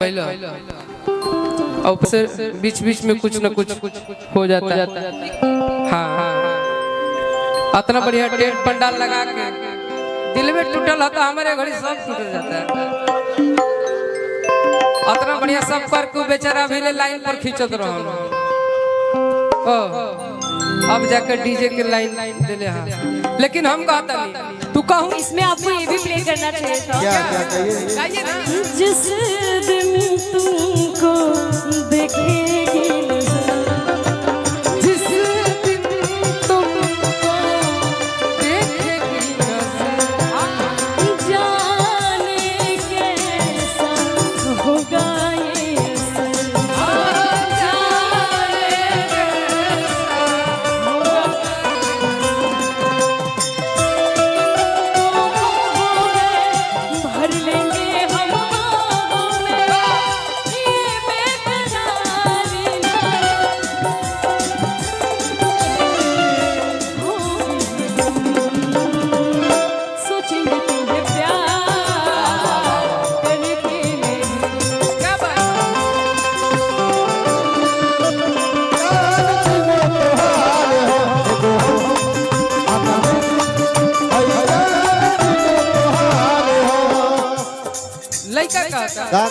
पहला और से बीच बीच में कुछ न कुछ हो जाता है। हाँ हाँ इतना बढ़िया टेंट पंडाल लगा के दिल में टूटल होता हमारे घड़ी सब टूट जाता है। इतना बढ़िया सब कर को बेचारा भी लाइन पर खींचत रहो। अब जाकर डीजे के लाइन दिले। हाँ लेकिन हम कहता नहीं तू कहूँ इसमें आपको ये भी प्ले करना चाहिए था। क्या चाहिए ना जिस दिन तुमको देखेगी जिस दिन तुमको देखेगी जाने कैसा होगा ये भर लेंगे हम बाहों में ये बेकरारी सोचेंगे तुम्हें प्यार करके क्या बात लड़का का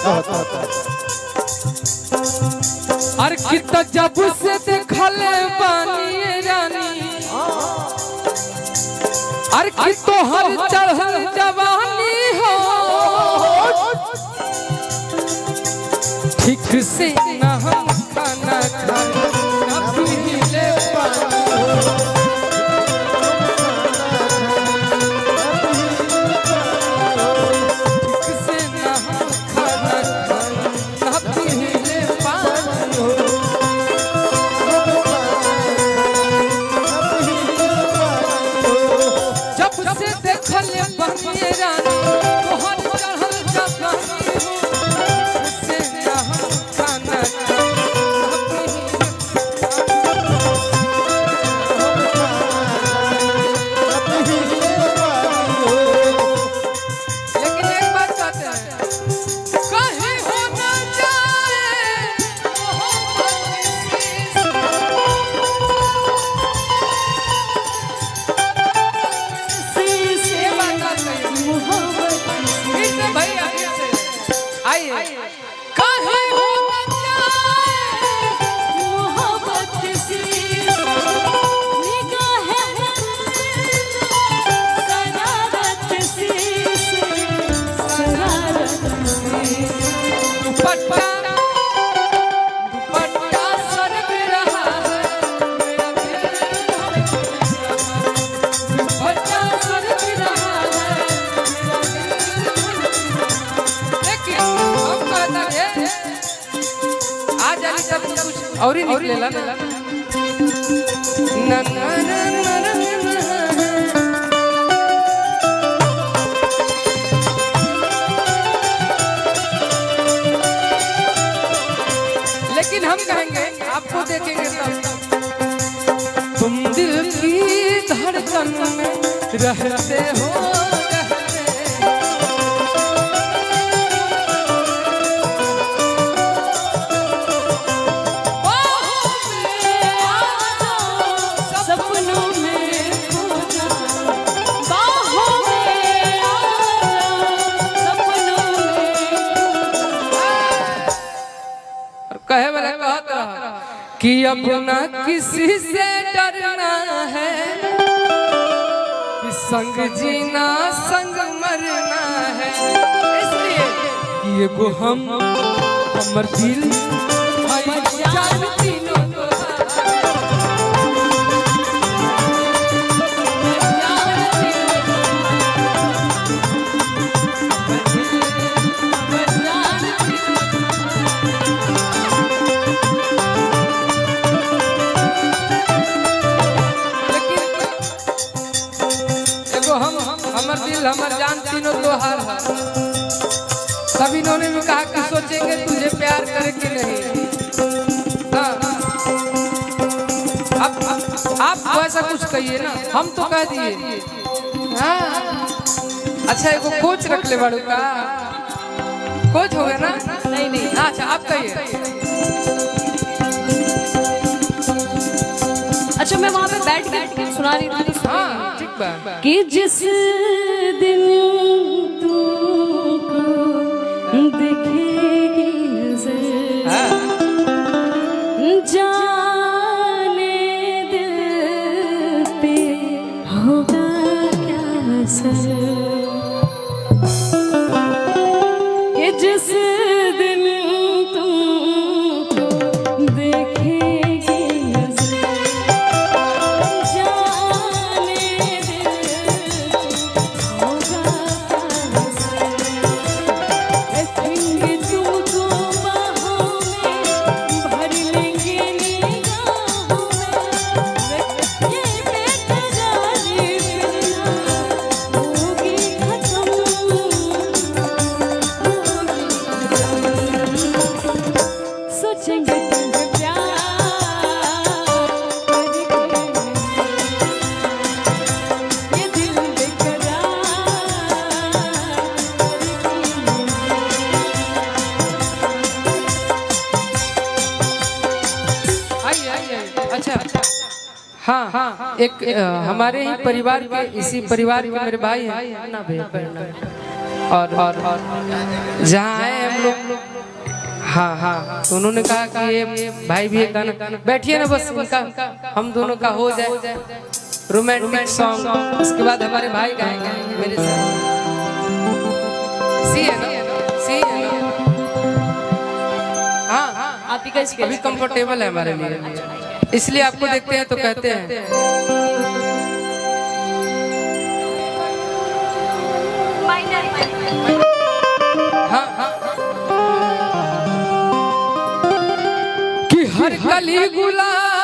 अरे कितना जब से देखल बानी रानी अरे कि तो हर चढ़ल जवानी हो ठीक से न हम खाना खाए न पीले पानी ठीक से न हम खाना खाए न पीले पानी जब से देखल बनिए रानी तोहर चढ़ल जवानी हो से न हम खाना खाए लेकिन एक बात कहते हैं कहीं हो न जाए ये बात आप कहिए फिर से भैया फिर से आइए कहीं हो न जाए मोहब्बत सी निगाहें शरारत सी शरारत दुपट्टा दुपट्टा सरक रहा है मेरा दिल दुपट्टा सरक रहा है लेकिन हम कहता है आ जाए तब कुछ और ही निकलेला ना ना ना ना ना लेकिन हम कहेंगे आपको देखेंगे तब तुम दिल की धड़कन में रहते हो सपनों में खो जा बाहों में आ सपनों में और कहे वाला कहता कि अब ना किसी से डरना है कि संग जीना संग मरना है इसलिए कि एगो हम हमर दिल भाई जान तीनों को हमर दिल हमर जान तीनों तोहार है। सब इन्होंने भी कहा कि सोचेंगे तुझे प्यार करे कि नहीं। आप वैसा कुछ कहिए ना, हम तो कह दिए। हाँ अच्छा एगो कोच रख ले बड़ू का कोच हो गया ना? नहीं नहीं के सुना रही थी तो हाँ ठीक बा। कि जिस दिन तुमको दिखेगी नजर हाँ। जाने दिल पे होगा क्या असर कि जिस दिन तुमको देखेगी नजर जाने दिल होगा क्या असर रखेंगे तुमको बाहों में भर लेंगे निगाहों में ये बेकरारी फिरना होगी खत्म सोचेंगे तुम्हें प्यार करके ये दिल बेकरार आइए। अच्छा हाँ हाँ एक हमारे ही परिवार के इसी परिवार के मेरे भाई हैं ना भैया और जहाँ आए हम लोग हाँ हाँ तो उन्होंने कहा कि ये भाई भी एक गाना बैठिए ना बस इनका हम दोनों का हो जाए रोमांटिक सॉन्ग उसके बाद हमारे भाई गाएंगे मेरे साथ सी है ना हाँ हाँ आप ही का अभी कंफर्टेबल है हमारे लिए इसलिए आपको देखते हैं तो कहते हैं हाँ हाँ कि हर कली गुलाब